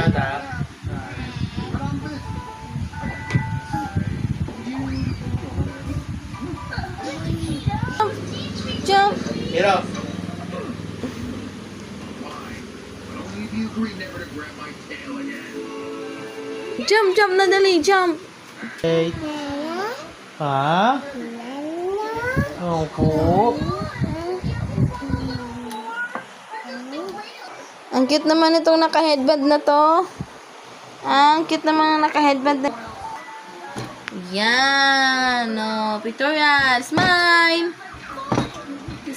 bata. Jump! Hero. Jump, jump na dali, jump! Okay. Ha? Opo. Ang cute naman itong naka-headband na to. Ang cute naman ang naka-headband na. Yan. Oh, pictorial. Smile!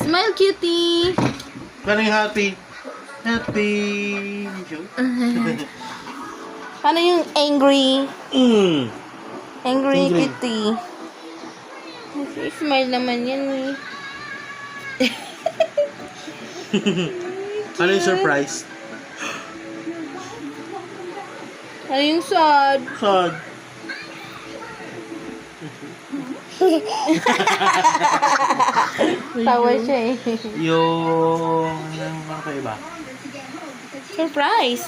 Smile, cutie! Paano yung happy? Happy. Paano yung angry? Angry Angry. cutie. Smile naman yan eh. Ano yung surprise? Ano yung sad? Sad. Tawa siya eh. Yung... Ano pa iba? Surprise!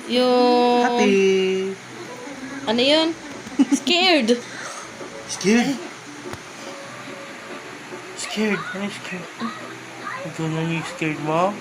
Yung... Happy. Ano yun? Scared! Scared? Scared? Ano yung scared? Ito na yung scared mo?